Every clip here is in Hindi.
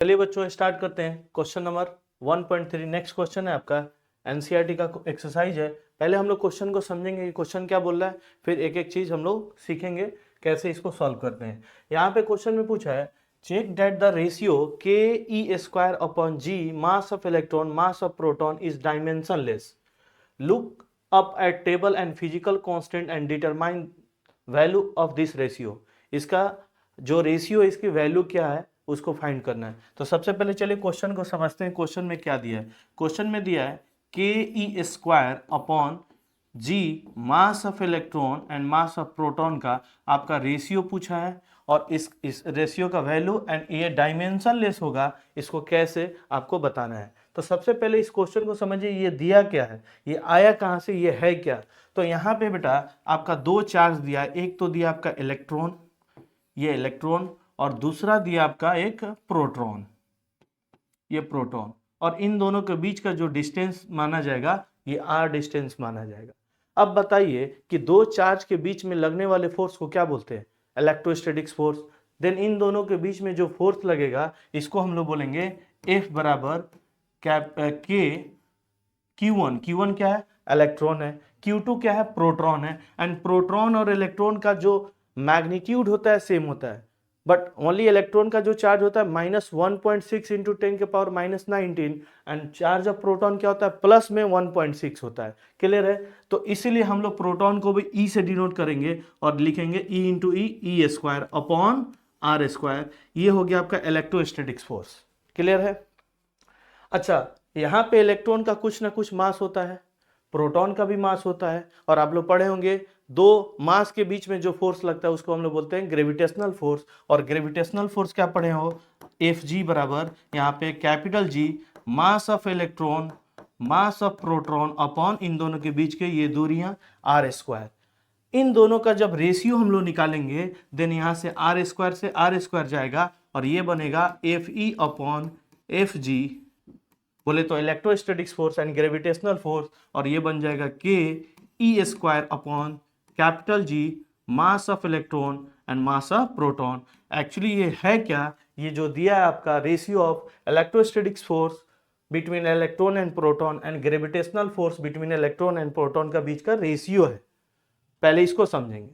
चलिए बच्चों स्टार्ट करते हैं। क्वेश्चन नंबर 1.3 नेक्स्ट क्वेश्चन है आपका, एनसीईआरटी का एक्सरसाइज है। पहले हम लोग क्वेश्चन को समझेंगे कि क्वेश्चन क्या बोल रहा है, फिर एक एक चीज हम लोग सीखेंगे कैसे इसको सॉल्व करते हैं। यहाँ पे क्वेश्चन में पूछा है check that the ratio k e square upon G mass of electron mass of proton is dimensionless. Look up at table and physical constant and determine value of this ratio. इसका जो रेशियो है इसकी वैल्यू क्या है उसको फाइंड करना है। तो सबसे पहले चलिए क्वेश्चन को समझते हैं। क्वेश्चन में क्या दिया है? क्वेश्चन में दिया है k e square upon G mass of electron and mass of proton का आपका रेशियो पूछा है और इस रेशियो का वैल्यू एंड ये डायमेंशनलेस होगा, इसको कैसे आपको बताना है। तो सबसे पहले इस क्वेश्चन को समझिए, ये दिया क्या है, ये आया कहाँ से, ये है क्या। तो यहाँ पे बेटा आपका दो चार्ज दिया है, एक तो दिया आपका इलेक्ट्रॉन, ये इलेक्ट्रॉन, और दूसरा दिया आपका एक प्रोटॉन, ये प्रोटॉन, और इन दोनों के बीच का जो डिस्टेंस माना जाएगा ये आर डिस्टेंस माना जाएगा। अब बताइए कि दो चार्ज के बीच में लगने वाले फोर्स को क्या बोलते हैं? Electrostatics force. देन इन दोनों के बीच में जो फोर्स लगेगा इसको हम लोग बोलेंगे F बराबर के Q1 क्या है? इलेक्ट्रॉन है। Q2 क्या है? प्रोटॉन है। एंड प्रोटॉन और इलेक्ट्रॉन का जो मैग्नीट्यूड होता है सेम होता है, बट ओनली इलेक्ट्रॉन का जो चार्ज होता है -1.6 इंटू 10 के power -19, and charge of proton क्या होता है? प्लस में 1.6 होता है। क्लियर है? तो इसीलिए हम लोग प्रोटॉन को भी ई से डिनोट करेंगे और लिखेंगे E into E square upon R square. ये हो गया आपका इलेक्ट्रोस्टैटिक्स फोर्स। क्लियर है? अच्छा, यहाँ पे इलेक्ट्रॉन का कुछ ना कुछ मास होता है, प्रोटॉन का भी मास होता है, और आप लोग पढ़े होंगे दो मास के बीच में जो फोर्स लगता है उसको हम लोग बोलते हैं ग्रेविटेशनल फोर्स। और ग्रेविटेशनल फोर्स क्या पढ़े हो? एफ जी बराबर यहाँ पे capital G mass of electron mass of proton upon इन दोनों के बीच के ये दूरियां आर स्क्वायर। इन दोनों का जब रेशियो हम लोग निकालेंगे देन यहाँ से आर स्क्वायर जाएगा और ये बनेगा F e upon F G, बोले तो electrostatics force and gravitational force, और ये बन जाएगा k e square upon capital G mass of electron and mass of proton. Actually ये है क्या? ये जो दिया है आपका ratio of electrostatics force between electron and proton and gravitational force between electron and proton का बीच का रेशियो है। पहले इसको समझेंगे।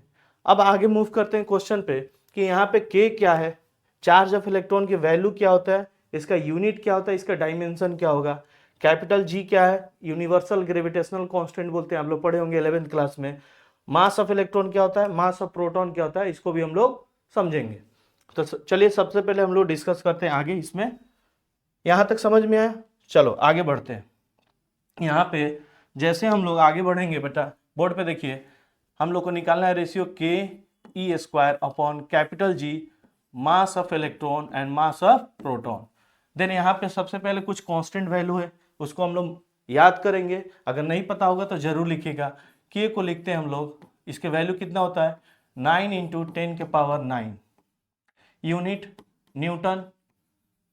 अब आगे मूव करते हैं क्वेश्चन पे कि यहाँ पे के क्या है, चार्ज ऑफ इलेक्ट्रॉन की वैल्यू क्या होता है, इसका यूनिट क्या होता है, इसका डायमेंशन क्या होगा। कैपिटल जी क्या है? यूनिवर्सल ग्रेविटेशनल कांस्टेंट बोलते हैं, आप लोग पढ़े होंगे 11th क्लास में। मास ऑफ इलेक्ट्रॉन क्या होता है, मास ऑफ प्रोटॉन क्या होता है, इसको भी हम लोग समझेंगे। तो चलिए सबसे पहले हम लोग डिस्कस करते हैं आगे इसमें। यहां तक समझ में आया? चलो आगे बढ़ते हैं। यहाँ पे जैसे हम लोग आगे बढ़ेंगे बेटा, बोर्ड पे देखिए, हम लोग को निकालना है ratio k e square upon capital G mass of electron and mass of proton. Then यहाँ पे सबसे पहले कुछ कांस्टेंट वैल्यू है उसको हम लोग याद करेंगे, अगर नहीं पता होगा तो जरूर लिखिएगा। के को लिखते हैं हम लोग, इसके वैल्यू कितना होता है? 9 इंटू 10 के power 9। Unit newton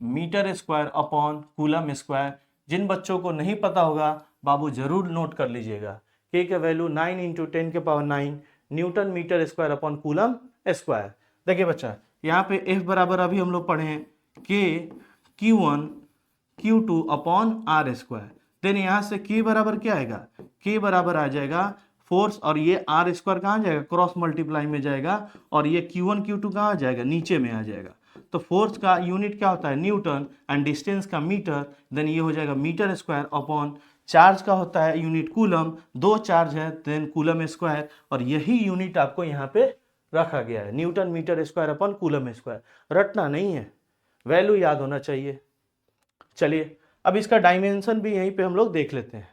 metre square upon coulomb square. जिन बच्चों को नहीं पता होगा बाबू जरूर नोट कर लीजिएगा। के का वैल्यू 9 इंटू 10 के power 9 newton metre square upon coulomb square. देखिए बच्चा यहाँ पे F बराबर अभी हम लोग पढ़े हैं के Q1 Q2 upon R square. Then यहाँ से K बराबर क्या आएगा? K बराबर आ जाएगा फोर्स, और ये आर स्क्वायर कहाँ जाएगा? क्रॉस मल्टीप्लाई में जाएगा, और ये Q1 Q2 कहाँ जाएगा? नीचे में आ जाएगा। तो फोर्स का यूनिट क्या होता है? न्यूटन, एंड डिस्टेंस का मीटर, देन ये हो जाएगा मीटर स्क्वायर अपॉन चार्ज का होता है यूनिट कूलम, दो चार्ज है देन कूलम स्क्वायर, और यही यूनिट आपको यहाँ पे रखा गया है, newton metre square upon coulomb square. रटना नहीं है, वैल्यू याद होना चाहिए। चलिए अब इसका डायमेंशन भी यहीं पे हम लोग देख लेते हैं।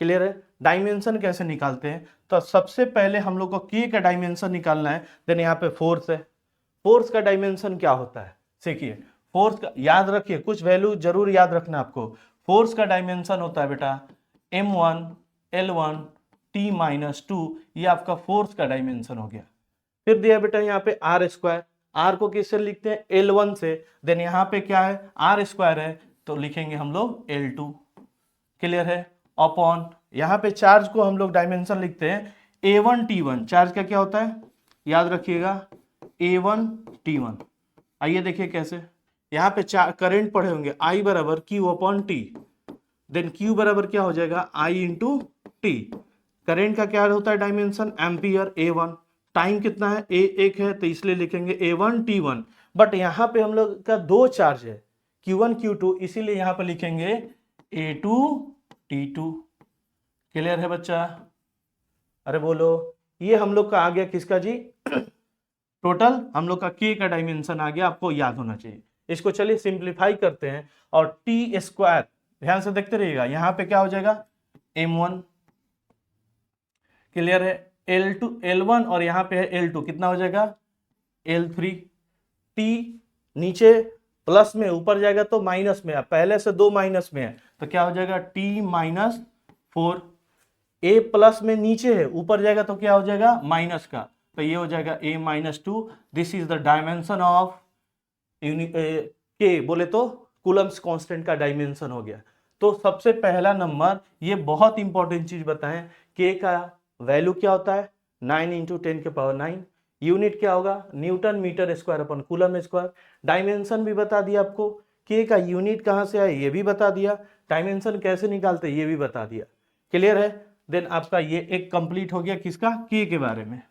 क्लियर है? डायमेंशन कैसे निकालते हैं? तो सबसे पहले हम लोग को के का डायमेंशन निकालना है। देन यहाँ पे फोर्स है, फोर्स का डायमेंशन क्या होता है सीखिए। फोर्स का याद रखिए, कुछ वैल्यू जरूर याद रखना आपको। फोर्स का डायमेंशन होता है बेटा m1 L1 T-2, ये आपका फोर्स का डायमेंशन हो गया। फिर दिया बेटा यहाँ पे आर स्क्वायर, आर को किससे लिखते हैं? L1 से। देन यहाँ पे क्या है? आर स्क्वायर है तो लिखेंगे हम लोग L2। क्लियर है? अपॉन यहाँ पे चार्ज को हम लोग डायमेंशन लिखते हैं A1 T1। चार्ज का क्या होता है याद रखिएगा? A1 T1। आइए देखिए कैसे। यहाँ पे करंट पढ़े होंगे I बराबर Q upon T, then Q बराबर क्या हो जाएगा I इंटू टी। करेंट का क्या होता है डायमेंशन एम्पियर A1, टाइम कितना है A1 है तो इसलिए लिखेंगे A1 T1। बट यहाँ पे हम लोग का दो चार्ज है Q1 Q2, इसीलिए यहाँ पे लिखेंगे A2 T2। क्लियर है बच्चा? अरे बोलो, ये हम लोग का आ गया किसका जी टोटल हम लोग का K का डायमेंशन आ गया, आपको याद होना चाहिए। इसको चलिए सिंप्लीफाई करते हैं और टी स्क्वायर ध्यान से देखते रहिएगा, यहां पे क्या हो जाएगा M1। क्लियर है? L2 L1 और यहां पे है L2, कितना हो जाएगा L3। टी नीचे प्लस में, ऊपर जाएगा तो माइनस में, पहले से दो माइनस में है तो क्या हो जाएगा T माइनस 4। A प्लस में नीचे है, ऊपर जाएगा तो क्या हो जाएगा माइनस का, तो ये हो जाएगा A minus 2। This is the dimension of के बोले तो कूलम्स कांस्टेंट का डायमेंशन हो गया। तो सबसे पहला नंबर, ये बहुत इंपॉर्टेंट चीज बताएं, के का वैल्यू क्या होता है 9 इंटू 10 के पावर 9। यूनिट क्या होगा newton metre square upon coulomb square. Dimension भी बता दिया आपको, के का यूनिट कहां से आए ये भी बता दिया, डायमेंशन कैसे निकालते ये भी बता दिया। क्लियर है? देन आपका ये एक कंप्लीट हो गया किसका के बारे में।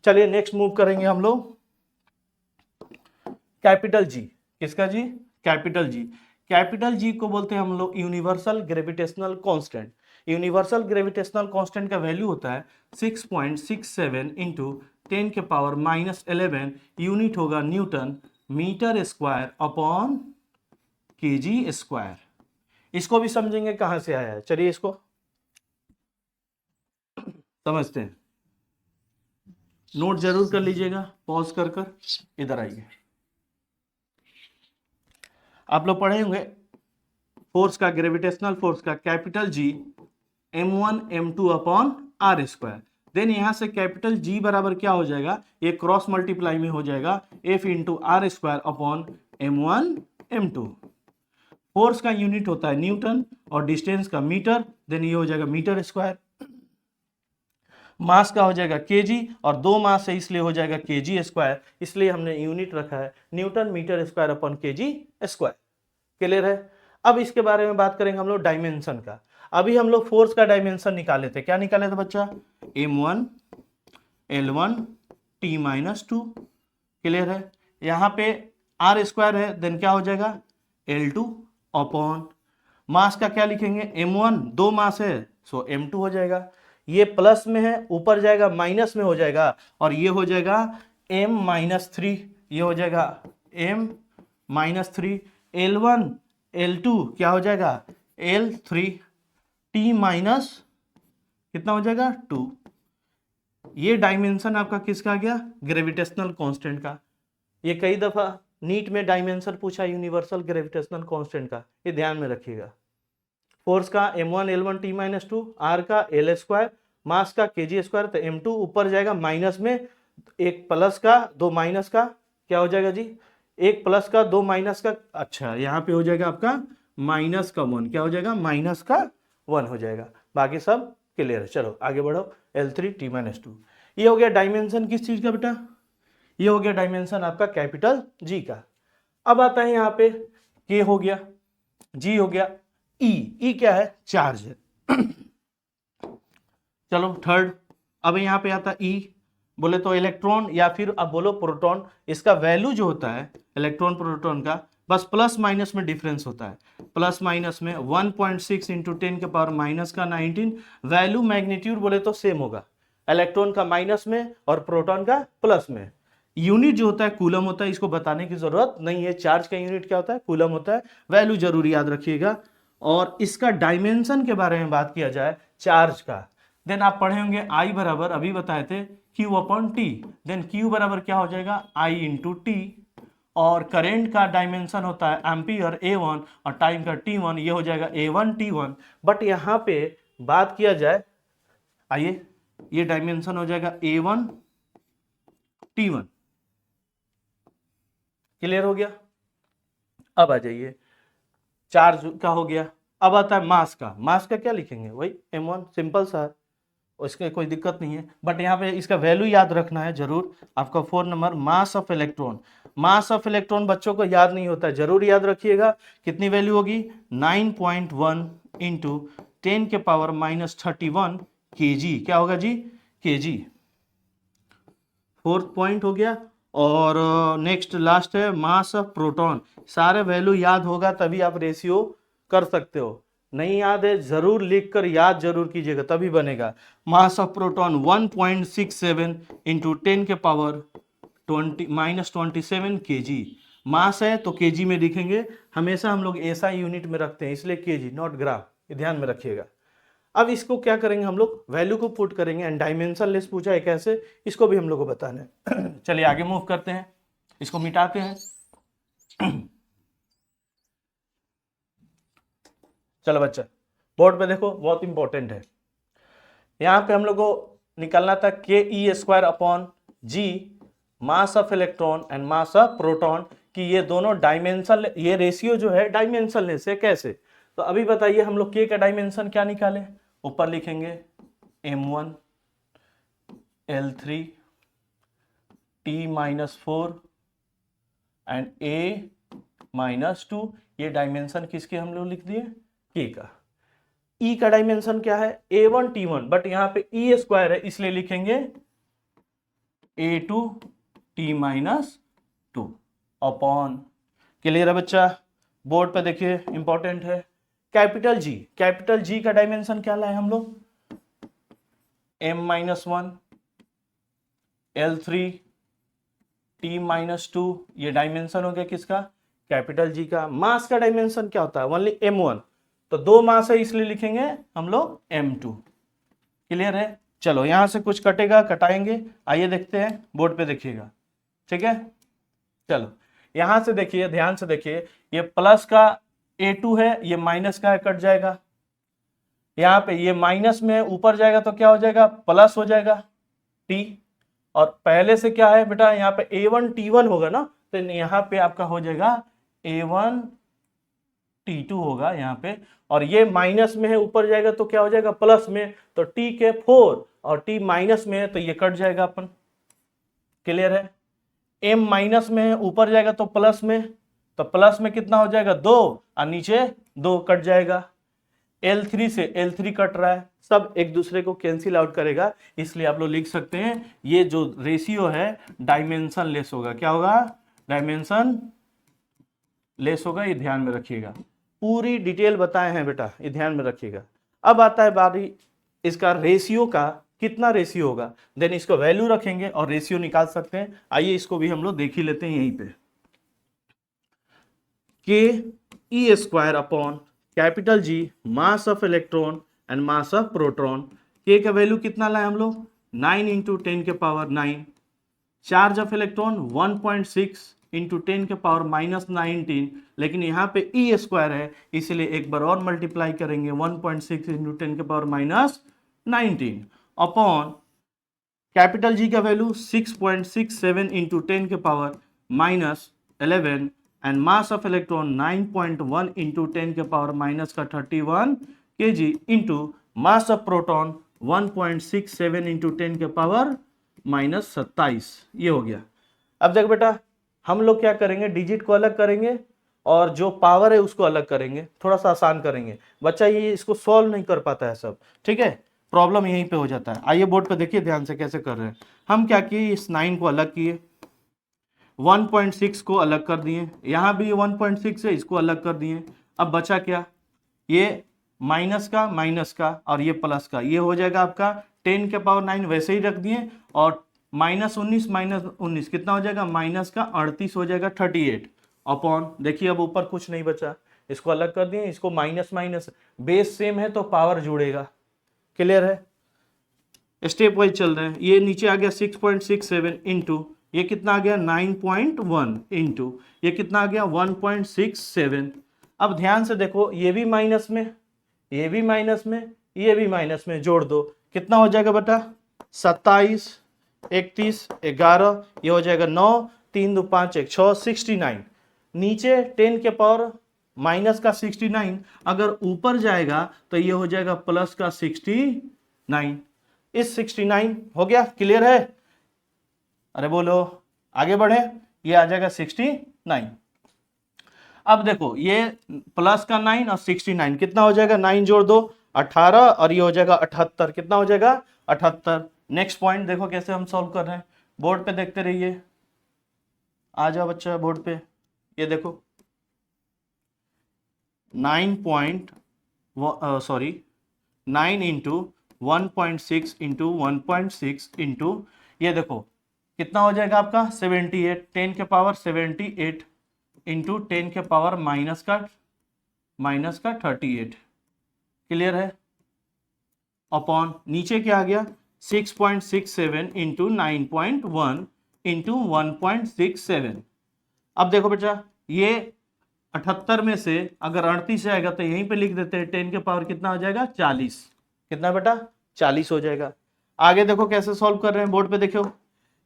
चलिए नेक्स्ट मूव करेंगे हम लोग कैपिटल जी। किसका जी? Capital G. कैपिटल जी को बोलते हैं हम लोग universal gravitational constant. Universal gravitational constant का वैल्यू होता है 6.67 इंटू 10 के पावर माइनस 11। यूनिट होगा newton metre square upon kg square. इसको भी समझेंगे कहां से आया है, चलिए इसको समझते हैं। नोट जरूर कर लीजिएगा, पॉज कर कर इधर आइए। आप लोग पढ़े होंगे फोर्स का, ग्रेविटेशनल फोर्स का capital G M1 M2 upon R square. Then यहां से कैपिटल जी बराबर क्या हो जाएगा, ये क्रॉस मल्टीप्लाई में हो जाएगा F into R square upon M1 M2। Force का यूनिट होता है न्यूटन और डिस्टेंस का मीटर, देन ये हो जाएगा मीटर स्क्वायर। मास का हो जाएगा केजी और दो मास है इसलिए हो जाएगा केजी स्क्वायर, इसलिए हमने यूनिट रखा है newton metre square upon kg square. Clear है? अब इसके बारे में बात करेंगे हम लोग डायमेंशन का। अभी हम लोग फोर्स का डायमेंशन निकाले थे, क्या निकाले थे बच्चा M1 L1 T minus 2। Clear है? यहां पे आर स्क्वायर है, देन क्या हो जाएगा L2 अपॉन मास का क्या लिखेंगे M1, दो मास है सो M2 हो जाएगा। ये प्लस में है, ऊपर जाएगा माइनस में हो जाएगा और ये हो जाएगा M माइनस 3, ये हो जाएगा M माइनस 3। L1 L2 क्या हो जाएगा L3। T माइनस कितना हो जाएगा 2। ये डायमेंशन आपका किसका आ गया ग्रेविटेशनल कांस्टेंट का। ये कई दफा नीट में डायमेंशन पूछा यूनिवर्सल ग्रेविटेशनल कांस्टेंट का, ये ध्यान में रखिएगा। फोर्स का M1 L1 T minus 2, R का L स्क्वायर, मास का केजी स्क्वायर, तो M2 ऊपर जाएगा माइनस में, एक प्लस का दो माइनस का, क्या हो जाएगा जी एक प्लस का दो माइनस का, अच्छा यहाँ पे हो जाएगा आपका माइनस का 1, क्या हो जाएगा माइनस का 1 हो जाएगा। बाकी सब क्लियर है, चलो आगे बढ़ो। L3 T माइनस 2, ये हो गया डायमेंशन किस चीज का बेटा, ये हो गया डायमेंशन आपका कैपिटल जी का। अब आता है यहाँ पे के हो गया, जी हो गया, ई क्या है चार्ज है। चलो थर्ड, अब यहाँ पे आता ई, बोले तो इलेक्ट्रॉन या फिर अब बोलो प्रोटॉन। इसका वैल्यू जो होता है इलेक्ट्रॉन प्रोटॉन का बस प्लस माइनस में डिफरेंस होता है। प्लस माइनस में 1.6 इंटू 10 के पावर माइनस का 19। वैल्यू मैग्नीट्यूड बोले तो सेम होगा, इलेक्ट्रॉन का माइनस में और प्रोटॉन का प्लस में। यूनिट जो होता है कूलम होता है, इसको बताने की जरूरत नहीं है। चार्ज का यूनिट क्या होता है कूलम होता है, वैल्यू जरूर याद रखिएगा। और इसका डायमेंशन के बारे में बात किया जाए चार्ज का, देन आप पढ़े होंगे आई बराबर अभी बताए थे Q upon T. Then Q बराबर क्या हो जाएगा I इंटू टी। और करेंट का डायमेंशन होता है एम्पियर A1 और टाइम का T1, ये हो जाएगा A1 T1। बट यहाँ पे बात किया जाए, आइए ये डायमेंशन हो जाएगा A1 T1। क्लियर हो गया? अब आ जाइए चार्ज का हो गया। अब आता है मास का। मास का क्या लिखेंगे वही M1, सिंपल सा उसके कोई दिक्कत नहीं है, बट यहाँ पे इसका वैल्यू याद रखना है जरूर। आपका 4 number mass of electron, mass of electron बच्चों को याद नहीं होता है, जरूर याद रखिएगा। कितनी वैल्यू होगी? 9.1 इंटू 10 के पावर -31 kg। क्या होगा जी? kg। फोर्थ पॉइंट हो गया। और नेक्स्ट लास्ट है मास ऑफ प्रोटॉन। सारे वैल्यू याद होगा तभी आप रेशियो कर सकते हो, नहीं याद है जरूर लिख कर याद जरूर कीजिएगा तभी बनेगा। मास ऑफ प्रोटॉन 1.67 इंटू 10 के पावर -27 kg। मास है तो kg में लिखेंगे, हमेशा हम लोग ऐसा यूनिट में रखते हैं इसलिए kg नॉट ग्राम, ये ध्यान में रखिएगा। अब इसको क्या करेंगे हम लोग? वैल्यू को पुट करेंगे एंड डायमेंशन लेस पूछा है कैसे, इसको भी हम लोग को बताना है। चलिए आगे मूव करते हैं, इसको मिटाते हैं। चलो बच्चा बोर्ड पे देखो, बहुत इंपॉर्टेंट है। यहां पे हम लोग को निकलना था ke² upon g, mass of electron and mass of proton, कि ये दोनों डायमेंशन, ये रेशियो जो है डायमेंशन लेस है। कैसे? तो अभी बताइए हम लोग के का डायमेंशन क्या निकाले? ऊपर लिखेंगे m1 L3 T-4 and A-2। ये डायमेंशन किसके हम लोग लिख दिए? के का। E का डायमेंशन क्या है? A1 T1, बट यहां पे E² है इसलिए लिखेंगे A2 T-2 अपॉन। क्लियर है बच्चा? बोर्ड पे देखिए इंपॉर्टेंट है। कैपिटल जी का डायमेंशन क्या लाए हम लोग? M-1 L3 T-2, ये डायमेंशन हो गया किसका? कैपिटल जी का। मास का डायमेंशन क्या होता है? ओनली M1, तो 2 मास है इसलिए लिखेंगे हम लोग M2। क्लियर है? चलो यहां से कुछ कटेगा, कटाएंगे, आइए देखते हैं, बोर्ड पे देखिएगा। ठीक है, चलो यहां से देखिए, ध्यान से देखिए, ये प्लस का A2 है, ये माइनस का है, कट जाएगा। यहाँ पे ये माइनस में ऊपर जाएगा तो क्या हो जाएगा? प्लस हो जाएगा T। और पहले से क्या है बेटा? यहाँ पे A1 T1 होगा ना, तो यहाँ पे आपका हो जाएगा A1 T2 होगा यहाँ पे। और ये माइनस में है, ऊपर जाएगा तो क्या हो जाएगा? प्लस में, तो T के 4 और T माइनस में है तो ये कट जाएगा अपन। क्लियर है? M माइनस में है, ऊपर जाएगा तो प्लस में, तो प्लस में कितना हो जाएगा? 2, और नीचे 2 कट जाएगा। L3 से L3 कट रहा है, सब एक दूसरे को कैंसिल आउट करेगा, इसलिए आप लोग लिख सकते हैं ये जो रेशियो है डायमेंशन लेस होगा। क्या होगा? डायमेंशन लेस होगा, ये ध्यान में रखिएगा। पूरी डिटेल बताए हैं बेटा, ये ध्यान में रखिएगा। अब आता है बारी इसका रेशियो का, कितना रेशियो होगा, देन इसको वैल्यू रखेंगे और रेशियो निकाल सकते हैं। आइए इसको भी हम लोग देख ही लेते हैं यहीं पे। ke² upon capital G, mass of electron and mass of proton. के का वैल्यू कितना लाए हम लोग? 9 इंटू 10 के power 9। Charge of electron 1.6 into 10 के पावर -19, लेकिन यहाँ पे E² है इसलिए एक बार और मल्टीप्लाई करेंगे, 1.6 इंटू 10 के पावर -19 अपॉन कैपिटल जी का वैल्यू 6.67 इंटू 10 के power -11 and mass of electron 9.1 into 10 के power -31 kg into mass of proton 1.67 into 10 के पावर -27। ये हो गया। अब देख बेटा, हम लोग क्या करेंगे? डिजिट को अलग करेंगे और जो पावर है उसको अलग करेंगे, थोड़ा सा आसान करेंगे। बच्चा ये इसको सॉल्व नहीं कर पाता है सब, ठीक है, प्रॉब्लम यहीं पे हो जाता है। आइए बोर्ड पे देखिए ध्यान से कैसे कर रहे हैं। हम क्या किए? इस 9 को अलग किए, 1.6 को अलग कर दिए, यहाँ भी 1.6 है, इसको अलग कर दिए। अब बचा क्या? ये माइनस का और ये प्लस का, ये हो जाएगा आपका 10 के पावर 9 वैसे ही रख दिए, और -19 कितना हो जाएगा? माइनस का 38 हो जाएगा 38 अपॉन। देखिए अब ऊपर कुछ नहीं बचा, इसको अलग कर दिए, इसको माइनस बेस सेम है तो पावर जुड़ेगा। क्लियर है? स्टेप वाइज चल रहे हैं। ये नीचे आ गया 6.67 इंटू, ये कितना आ गया? 9.1 इंटू, ये कितना आ गया? 1.67। अब ध्यान से देखो, ये भी माइनस में, ये भी माइनस में, ये भी माइनस में, जोड़ दो, कितना हो जाएगा बेटा? 27, 31, 11, ये हो जाएगा 9, 3 2 5 1 6, 69। नीचे 10 के पावर माइनस का 69, अगर ऊपर जाएगा तो ये हो जाएगा प्लस का 69। इज 69। हो गया, क्लियर है? अरे बोलो, आगे बढ़े। ये आ जाएगा 69। अब देखो ये प्लस का 9 और 69 कितना हो जाएगा, 9 जोड़ दो 18 और ये हो जाएगा 78। कितना हो जाएगा, 78। नेक्स्ट पॉइंट देखो कैसे हम सॉल्व कर रहे हैं, बोर्ड पे देखते रहिए। आ जाओ बच्चा बोर्ड पे, ये देखो 9 इंटू 1.6 इंटू 1.6 इंटू ये देखो कितना हो जाएगा आपका 78, 10 के पावर 78 इंटू 10 के पावर माइनस का 38। क्लियर है? अपॉन नीचे क्या आ गया 6.67 इंटू 9.1 इंटू 1.67। अब देखो बेटा ये 78 में से अगर 38 आएगा तो यहीं पे लिख देते हैं, 10 के पावर कितना हो जाएगा 40। कितना बेटा 40 हो जाएगा। आगे देखो कैसे सॉल्व कर रहे हैं, बोर्ड पे देखो।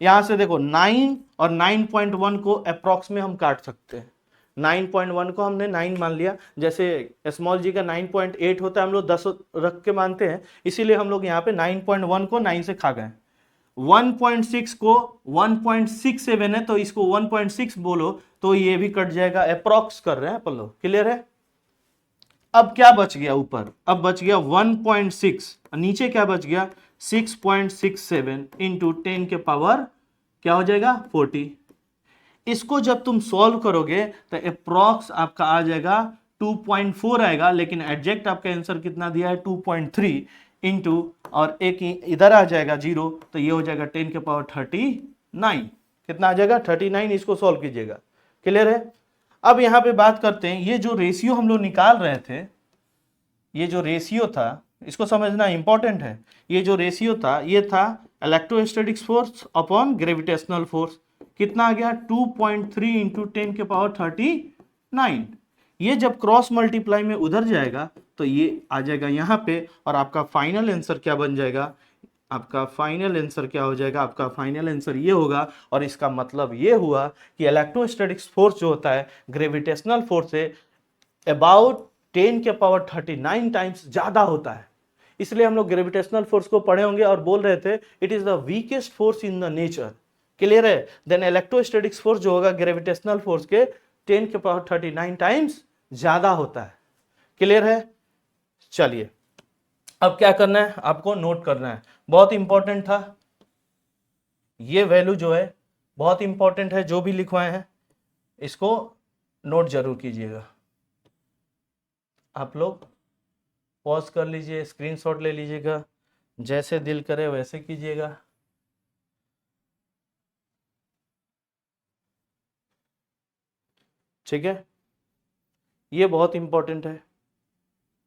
यहां से देखो 9 और 9.1 को अप्रॉक्स में हम काट सकते हैं। 9.1 को हमने 9 मान लिया, जैसे स्मॉल जी का 9.8 होता है, हम लोग 10 रख के मानते हैं, इसीलिए हम लोग यहाँ पे 9.1 को 9 से खा गए। 1.6 को 1.67 है तो इसको 1.6 बोलो तो ये भी कट जाएगा, अप्रॉक्स कर रहे हैं अपन लोग। क्लियर है? अब क्या बच गया ऊपर, अब बच गया 1.6, नीचे क्या बच गया 6.67 इंटू 10 के पावर क्या हो जाएगा 40। इसको जब तुम सॉल्व करोगे तो अप्रॉक्स आपका आ जाएगा 2.4 आएगा, लेकिन एग्जैक्ट आपका आंसर कितना दिया है 2.3 इंटू और एक इधर आ जाएगा 0 तो ये हो जाएगा 10 के पावर 39। कितना आ जाएगा 39। इसको सॉल्व कीजिएगा। क्लियर है? अब यहां पे बात करते हैं, ये जो रेशियो हम लोग निकाल रहे थे, ये जो रेशियो था इसको समझना इंपॉर्टेंट है। ये जो रेशियो था ये था electrostatics force upon gravitational force. कितना आ गया 2.3 इंटू 10 के पावर 39। ये जब क्रॉस मल्टीप्लाई में उधर जाएगा तो ये आ जाएगा यहाँ पे, और आपका फाइनल आंसर क्या बन जाएगा, आपका फाइनल आंसर क्या हो जाएगा, आपका फाइनल आंसर ये होगा। और इसका मतलब ये हुआ कि इलेक्ट्रोस्टैटिक्स फोर्स जो होता है ग्रेविटेशनल फोर्स से अबाउट 10 के पावर 39 टाइम्स ज्यादा होता है। इसलिए हम लोग ग्रेविटेशनल फोर्स को पढ़े होंगे और बोल रहे थे it is the weakest force in the nature. Clear है? देन इलेक्ट्रोस्टैटिक्स फोर्स जो होगा ग्रेविटेशनल फोर्स के 10 के पावर 39 टाइम्स ज्यादा होता है। क्लियर है? चलिए अब क्या करना है, आपको नोट करना है, बहुत इंपॉर्टेंट था ये वैल्यू जो है, बहुत इंपॉर्टेंट है। जो भी लिखवाए हैं इसको नोट जरूर कीजिएगा। आप लोग पॉज कर लीजिए, स्क्रीनशॉट ले लीजिएगा, जैसे दिल करे वैसे कीजिएगा। ठीक है? ये बहुत इंपॉर्टेंट है,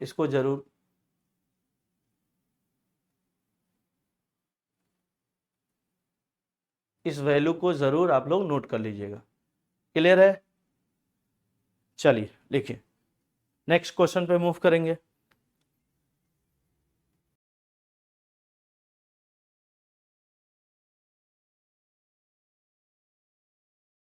इसको जरूर इस वैल्यू को जरूर आप लोग नोट कर लीजिएगा। क्लियर है? चलिए लिखिए, नेक्स्ट क्वेश्चन पे मूव करेंगे।